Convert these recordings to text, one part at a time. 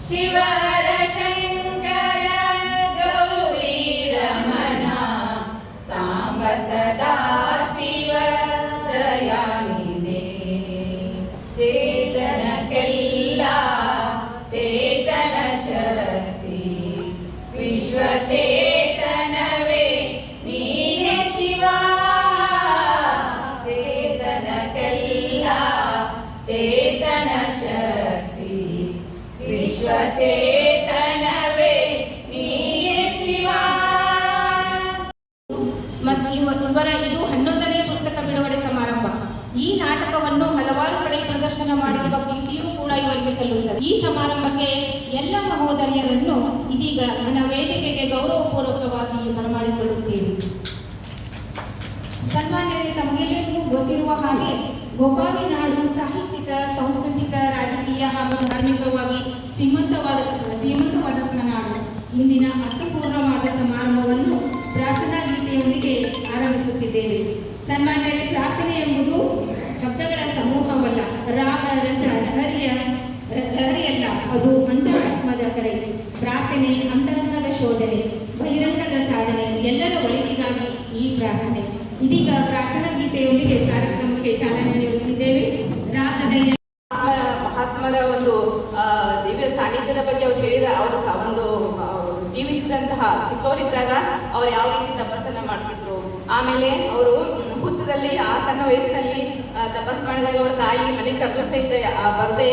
ಶಿವರ ಶಂಕರ ಗೌರಿ ರಮಣ ಸಾಂಬ ಸದಾ ಶಿವ ದಯಾನಿಧಿ ಚೇತನಕ್ಕೆಲ್ಲ ಚೇತನ ಶಕ್ತಿ ವಿಶ್ವ ಚೇತನವೇ ನೀನೇ ಶಿವ ಚೇತನಕ್ಕೆಲ್ಲ ಚೇತನ ಶಕ್ತಿ ವಿಶ್ವ ಚೇತನವೇ ನೀನೇ ಶಿವ. ಇದು 11ನೇ ಪುಸ್ತಕ ಬಿಡುಗಡೆ ಸಮಾರಂಭ. ಈ ನಾಟಕವನ್ನು ಹಲವಾರು ಕಡೆ ಪ್ರದರ್ಶನ ಮಾಡಿರುವ ಕೀರ್ತಿಯೂ ಕೂಡ ಇವರಿಗೆ ಸಲ್ಲುತ್ತದೆ. ಈ ಸಮಾರಂಭಕ್ಕೆ ಎಲ್ಲ ಮಹೋದರಿಯರನ್ನು ಇದೀಗ ನನ್ನ ವೇದಿಕೆಗೆ ಗೌರವಪೂರ್ವಕವಾಗಿ ಬರಮಾಡಿಕೊಳ್ಳುತ್ತೇವೆ. ಸನ್ಮಾನ್ಯರೇ, ತಮಗೆಲ್ಲರಿಗೂ ಗೊತ್ತಿರುವ ಹಾಗೆ ಗೋಕಾವಿ ನಾಡು ಸಾಹಿತ್ಯಿಕ, ಸಾಂಸ್ಕೃತಿಕ, ರಾಜಕೀಯ ಹಾಗೂ ಧಾರ್ಮಿಕವಾಗಿ ಶ್ರೀಮಂತವಾದ ನಾಡು. ಇಂದಿನ ಅರ್ಥಪೂರ್ಣವಾದ ಸಮಾರಂಭವನ್ನು ಪ್ರಾರ್ಥನಾ ಗೀತೆಯೊಂದಿಗೆ ಆರಂಭಿಸುತ್ತಿದ್ದೇವೆ. ಸನ್ಮಾನ್ಯರೇ, ಪ್ರಾರ್ಥನೆ ಎಂಬುದು ಶಬ್ದಗಳ ಸಮೂಹವಲ್ಲ, ರಾಗ ರಸ ಲಹರಿಯಲ್ಲ, ಅದು ಅಂತರಾತ್ಮದ ಕರೆ. ಪ್ರಾರ್ಥನೆ ಅಂತರಂಗದ ಶೋಧನೆ, ಬಹಿರಂಗದ ಸಾಧನೆ, ಎಲ್ಲರ ಒಳಿತಿಗಾಗಿ ಈ ಪ್ರಾರ್ಥನೆ. ಇದೀಗ ಪ್ರಾರ್ಥನಾ ಗೀತೆಯೊಂದಿಗೆ ಕಾರ್ಯಕ್ರಮಕ್ಕೆ ಚಾಲನೆ ನೀಡುತ್ತಿದ್ದೇವೆ. ರಾಗದ ಮಹಾತ್ಮರ ಒಂದು ದಿವ್ಯ ಸಾನ್ನಿಧ್ಯದ ಬಗ್ಗೆ ಅವ್ರು ಹೇಳಿದ ಅವರು ಒಂದು ಜೀವಿಸಿದಂತಹ ಚಿಕ್ಕವರಿದ್ದಾಗ ಅವ್ರು ಯಾವ ರೀತಿ ತಪಸ್ಸನ್ನ ಮಾಡ್ತಿದ್ರು, ಆಮೇಲೆ ಅವರು ಹುತ್ತದಲ್ಲಿ ಆ ಸಣ್ಣ ವಯಸ್ಸಿನಲ್ಲಿ ತಪಸ್ ಮಾಡಿದಾಗ ಅವರ ತಾಯಿ ಮನೆಗೆ ಕರ್ದು ಸಹಿತ ಬರದೆ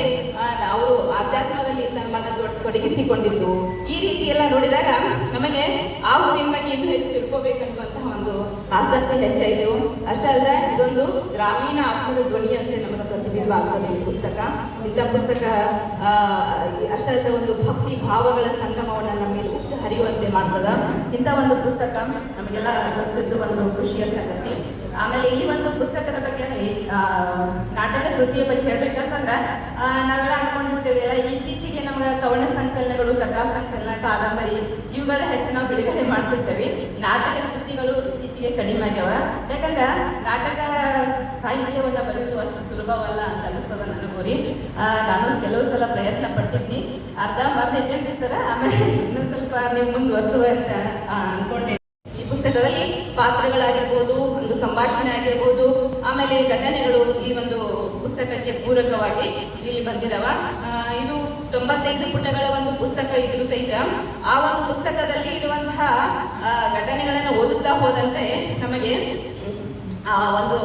ಅವರು ಆಧ್ಯಾತ್ಮದಲ್ಲಿ ತಮ್ಮನ್ನು ತೊಡಗಿಸಿಕೊಂಡಿದ್ದು, ಈ ರೀತಿ ಎಲ್ಲ ನೋಡಿದಾಗ ನಮಗೆ ಆ ಊರಿನ ಬಗ್ಗೆ ಇನ್ನೂ ಹೆಚ್ಚು ತಿಳ್ಕೋಬೇಕನ್ನುವಂತಹ ಒಂದು ಆಸಕ್ತಿ ಹೆಚ್ಚಾಯಿತು. ಅಷ್ಟೇ ಅಲ್ಲ, ಇದೊಂದು ಗ್ರಾಮೀಣ ಆತ್ಮದ ಧ್ವನಿ ಅಂತ ನಮಗೆ ಪ್ರತಿಬಿಂಬ ಆಗ್ತದೆ ಈ ಪುಸ್ತಕ. ಇಂಥ ಪುಸ್ತಕ ಅಷ್ಟೇ ಅಲ್ಲ, ಒಂದು ಭಕ್ತಿ ಭಾವಗಳ ಸಂಗಮವನ್ನು ನಮ್ಮ ಮೇಲೆ ಉತ್ತು ಹರಿಯುವಂತೆ ಮಾಡ್ತದ. ಇಂಥ ಒಂದು ಪುಸ್ತಕ ನಮಗೆಲ್ಲ ಗೊತ್ತಿದ್ದು ಒಂದು ಖುಷಿಯ ಸಂಗತಿ. ಆಮೇಲೆ ಈ ಒಂದು ಪುಸ್ತಕದ ಬಗ್ಗೆ ನಾಟಕ ಕೃತಿಯ ಬಗ್ಗೆ ಹೇಳ್ಬೇಕಂತಂದ್ರೆ ನಾವೆಲ್ಲ ಅನ್ಕೊಂಡಿರ್ತೇವೆ ಇತ್ತೀಚೆಗೆ ನಮ್ಗೆ ಕವನ ಸಂಕಲನಗಳು, ಕಥಾ ಸಂಕಲನ, ಕಾದಂಬರಿ ಇವುಗಳ ಹೆಚ್ಚು ನಾವು ಬಿಡುಗಡೆ ಮಾಡ್ತಿರ್ತೇವೆ. ನಾಟಕ ಕೃತಿಗಳು ಇತ್ತೀಚೆಗೆ ಕಡಿಮೆ ಆಗ್ಯಾವ. ಯಾಕಂದ್ರೆ ನಾಟಕ ಸಾಹಿತ್ಯವನ್ನ ಬರೆಯುವುದು ಅಷ್ಟು ಸುಲಭವಲ್ಲ ಅಂತ ಅನಿಸ್ತದ ನನಗೋರಿ. ನಾನು ಕೆಲವು ಸಲ ಪ್ರಯತ್ನ ಪಟ್ಟಿದ್ನಿ, ಅರ್ಧ ಇಟ್ಟೇನ್ರಿ ಸರ, ಆಮೇಲೆ ಇನ್ನೊಂದು ಸ್ವಲ್ಪ ನೀವು ಮುಂದುವರಿಸುವ ಅಂತ ಅನ್ಕೊಂಡೆ. ಈ ಪುಸ್ತಕದಲ್ಲಿ ಪಾತ್ರಗಳಾಗಿರ್ಬೋದು, ಒಂದು ಸಂಭಾಷಣೆ ಆಗಿರ್ಬೋದು, ಆಮೇಲೆ ಘಟನೆಗಳು ಈ ಒಂದು ಪುಸ್ತಕಕ್ಕೆ ಪೂರಕವಾಗಿ ಇಲ್ಲಿ ಬಂದಿದ್ದಾವ. ಇದು 95 ಪುಟಗಳ ಒಂದು ಪುಸ್ತಕ ಇದ್ರೂ ಸಹಿತ ಆ ಒಂದು ಪುಸ್ತಕದಲ್ಲಿ ಇರುವಂತಹ ಘಟನೆಗಳನ್ನು ಓದುತ್ತಾ ಹೋದಂತೆ ನಮಗೆ ಆ ಒಂದು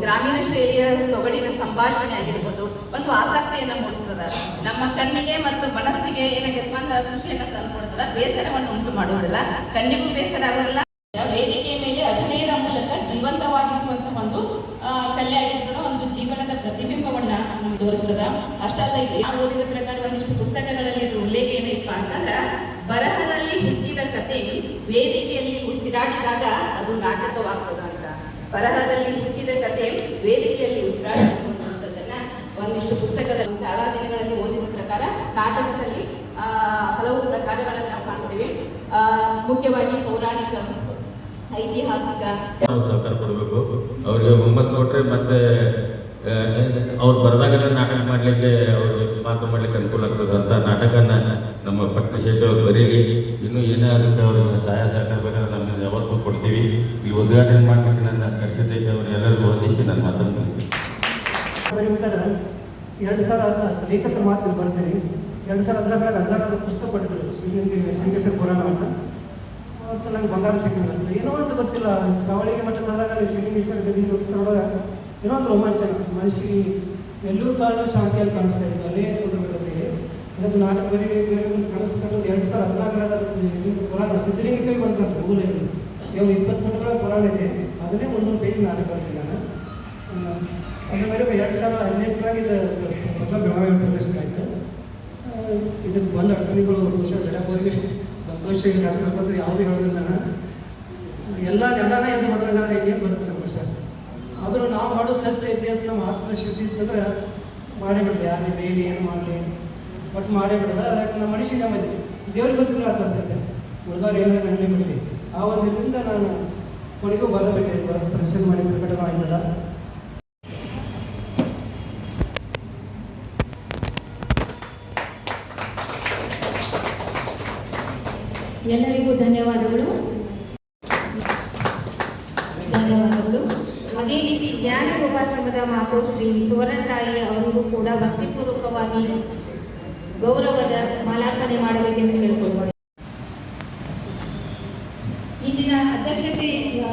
ಗ್ರಾಮೀಣ ಶೈಲಿಯ ಸೊಗಡಿನ ಸಂಭಾಷಣೆ ಆಗಿರ್ಬೋದು ಒಂದು ಆಸಕ್ತಿಯನ್ನು ಮೂಡಿಸ್ತದ. ನಮ್ಮ ಕಣ್ಣಿಗೆ ಮತ್ತು ಮನಸ್ಸಿಗೆ ಏನಾಗೈತಪ್ಪ ಅಂದ್ರೆ ಖುಷಿಯನ್ನು ತಂದುಕೊಡ್ತದ, ಬೇಸರವನ್ನು ಉಂಟು ಮಾಡುವುದಿಲ್ಲ, ಕಣ್ಣಿಗೂ ಬೇಸರ ಆಗೋದಿಲ್ಲ. ವೇದಿಕೆಯ ಮೇಲೆ ಅಭಿನಯದ ಮೂಲಕ ಜೀವಂತವಾಗಿಸುವಂತಹ ಒಂದು ಕಲೆ ಆಗಿರ್ತದ, ಒಂದು ಜೀವನದ ಪ್ರತಿಬಿಂಬವನ್ನ ನಮ್ಗೆ ತೋರಿಸ್ತದ. ಅಷ್ಟಲ್ಲ, ಇದು ನಾವು ಓದಿದ ಪ್ರಕಾರ ಒಂದಿಷ್ಟು ಪುಸ್ತಕಗಳಲ್ಲಿ ಇದ್ರ ಉಲ್ಲೇಖ ಏನೈತಪ್ಪ ಅಂತಂದ್ರೆ, ಬರಹದಲ್ಲಿ ಹುಟ್ಟಿದ ಕತೆ ವೇದಿಕೆಯಲ್ಲಿ ಉಸಿರಾಡಿದಾಗ ಅದು ನಾಟಕವಾಗ್ತದ ಅಂತ. ಬರಹದಲ್ಲಿ ಹುಟ್ಟಿದ ಕತೆ ವೇದಿಕೆಯಲ್ಲಿ ಉಸಿರಾಡುವಂಥದ್ದನ್ನ ಒಂದಿಷ್ಟು ಪುಸ್ತಕದಲ್ಲಿ ಶಾಲಾ ದಿನಗಳಲ್ಲಿ ಓದಿದ ಪ್ರಕಾರ ನಾಟಕದಲ್ಲಿ ಹಲವು ಪ್ರಕಾರಗಳನ್ನು ನಾವು ಕಾಣ್ತೀವಿ. ಮುಖ್ಯವಾಗಿ ಪೌರಾಣಿಕ, ಐತಿಹಾಸಿಕ ಸಹಕಾರ ಕೊಡಬೇಕು. ಅವ್ರಿಗೆ ಹುಮ್ಮಸ್ ಕೊಟ್ಟರೆ ಮತ್ತೆ ಅವ್ರು ಬರೆದಾಗೆಲ್ಲ ನಾಟಕ ಮಾಡಲಿಕ್ಕೆ, ಅವ್ರಿಗೆ ಪಾತ್ರ ಮಾಡಲಿಕ್ಕೆ ಅನುಕೂಲ ಆಗ್ತದೆ ಅಂತ ನಾಟಕನ ನಮ್ಮ ಪಟ್ಟಣಶೇಷ ಅವ್ರು ಬರೀಲಿ. ಇನ್ನೂ ಏನೇ ಅದಕ್ಕೆ ಅವ್ರಿಗೆ ಸಹಾಯ ಸಹಕಾರ ಬೇಕಾದ್ರೆ ನಮ್ಮ ಯಾವತ್ತೂ ಕೊಡ್ತೀವಿ. ಇಲ್ಲಿ ಉದ್ಘಾಟನೆ ಮಾಡಲಿಕ್ಕೆ ನನ್ನ ಕರೆಸಿದ್ದಕ್ಕೆ ಅವ್ರು ಎಲ್ಲರಿಗೂ ವಂದಿಸಿ ನಾನು ಮಾತನ್ನು ಮುಗಿಸ್ತೀನಿ. ಬರೀಬೇಕಾದ್ರೆ 2000 ಲೇಖಕರ ಮಾತು ಬರ್ತೀನಿ. 2014 1000 ಪುಸ್ತಕ ಪಡೆದರು ಶೃಂಗೇಶ್ವರ ಪುರಾಣವನ್ನು. ಮತ್ತು ನಂಗೆ ಬಂಗಾರ ಸಿಕ್ಕಿಲ್ಲ, ಏನೋ ಅಂತ ಗೊತ್ತಿಲ್ಲ. ಶ್ರಾವಳಿಗೆ ಮಠ ಬಂದಾಗ ಅಲ್ಲಿ ಶೃಂಗೇಶ್ವರ ಗದಿ ನೋಡಿದಾಗ ಏನೋ ಒಂದು ರೋಮಾಂಚನ ಮನುಷ್ಯಗೆ ಎಲ್ಲೂ ಕಾರಣ ಶಾಂತಿಯಲ್ಲಿ ಕಾಣಿಸ್ತಾ ಇತ್ತು. ಅಲ್ಲೇ ಹುಡುಗರಿಗೆ ಅದಕ್ಕೆ ನಾಟಕ ಬರೀಬೇಕು ಅಂತ ಕಾಣಿಸ್ಕೊಂಡು 2014 ಅದಕ್ಕೆ ಪುರಾಣ ಸಿದ್ಧಲಿಂಗ ಕೈ ಬರ್ತಾರೆ ಮೂಲ ಇದು. ಇವಾಗ 20 ಪುಟಗಳ ಪುರಾಣ ಇದೆ, ಅದನ್ನೇ 300 ಪೇಜ್ ನಾಟಕ ಬರ್ತೀನಿ ನಾನು. ಅದು ಬರೀ 2018 ಇದು ಪ್ರಥಮ ಬೆಳಗಾವಿ ಪ್ರದರ್ಶನ ಆಯಿತು. ಇದಕ್ಕೆ ಬಂದ ಅಡಚಣೆಗಳು ಬಹುಶಃ ಜಡಬರಿಗೆ ಸಂತೋಷ ಆಗ್ತಕ್ಕಂಥ ಯಾವುದೇ ಹೇಳೋದಿಲ್ಲ. ನಾನು ಎಲ್ಲನೇ ಎದ್ದು ಮಾಡಿದಾಗಾದ್ರೆ ಏನು ಬದುಕ್ತಾರೆ ಬಹುಶಃ. ಆದರೂ ನಾವು ಮಾಡೋ ಸತ್ಯ ಐತೆ ಅಂತ ನಮ್ಮ ಆತ್ಮಶಕ್ತಿ ಇತ್ತಂದ್ರೆ ಮಾಡೇ ಬಿಡೋದು. ಯಾರೇ ಬೇಲಿ ಏನು ಮಾಡಲಿ ಬಟ್ ಮಾಡೇ ಬಿಡೋದು. ಅದಕ್ಕೆ ನಮ್ಮ ಮನುಷ್ಯ ನಮ್ಮದಿದೆ, ದೇವ್ರಿಗೆ ಗೊತ್ತಿದ್ರೆ ಆತ್ಮಸತ್ಯ, ಉಳಿದವ್ರು ಏನಾದ್ರು ನನಗೆ ಬಿಡಲಿ. ಆ ಒಂದು ಇದರಿಂದ ನಾನು ಕೊನೆಗೂ ಬರೆದು ಪ್ರದರ್ಶನ ಮಾಡಿ ಪ್ರಕಟಣೆ ಆಯ್ತದ. ಎಲ್ಲರಿಗೂ ಧನ್ಯವಾದಗಳು. ಅದೇ ರೀತಿ ಜ್ಞಾನ ಯೋಗಾಶ್ರಮದ ಮಾತು ಶ್ರೀ ಸುವರ್ಣತಾಯಿ ಅವರಿಗೂ ಕೂಡ ಭಕ್ತಿಪೂರ್ವಕವಾಗಿ ಗೌರವದ ಮಾಲಾರ್ಪಣೆ ಮಾಡಬೇಕೆಂದು ಕೇಳಿಕೊಳ್ಳುವ. ಇಂದಿನ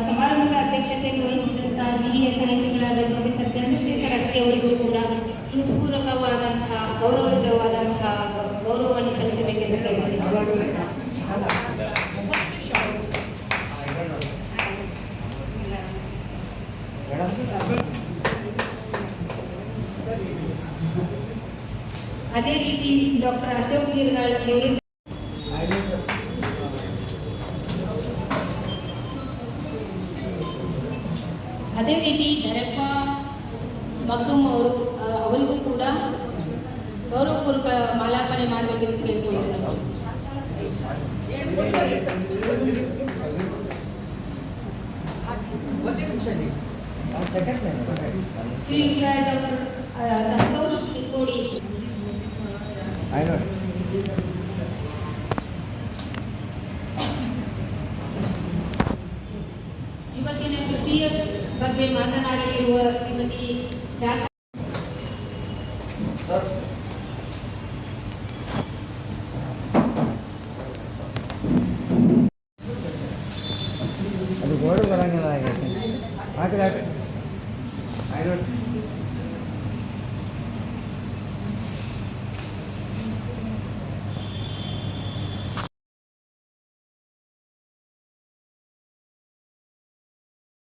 ಸಮಾರಂಭದ ಅಧ್ಯಕ್ಷತೆಯನ್ನು ವಹಿಸಿದಂತಹ ಹಿರಿಯ ಸಾಹಿತಿಗಳಾದ ಪ್ರೊಫೆಸರ್ ಚಂದ್ರಶೇಖರ್ ಅಕ್ಕಿ ಅವರಿಗೂ ಕೂಡ ಹೃತ್ಪೂರ್ವಕವಾದಂತಹ ಗೌರವವನ್ನು ಸಲ್ಲಿಸಬೇಕೆಂದು ಕೇಳಿಕೊಳ್ಳುತ್ತೇವೆ. ಅದೇ ರೀತಿ ಡಾಕ್ಟರ್ ಅಶೋಕ್ ಜೀರ್ಗಾಳ್ ಅವರು, ಅದೇ ರೀತಿ ಧರಪ್ಪ ಮಗ್ದುಮ್ ಅವರಿಗೂ ಕೂಡ ಗೌರವಪೂರ್ವಕ ಮಾಲಾರ್ಪಣೆ ಮಾಡಬೇಕೆಂದು ಕೇಳಿಕೊಳ್ಳುತ್ತಾರೆ. ಶ್ರೀಯುತ ಡಾಕ್ಟರ್ ಸಂತೋಷ್ ಚಿಕ್ಕೋಡಿ, ಇವತ್ತಿನ ಕೃತಿಯ ಬಗ್ಗೆ ಮಾತನಾಡಲಿರುವ ಶ್ರೀಮತಿ ಅದು ಗೋಡು ಬರಂಗಿಲ್ಲ.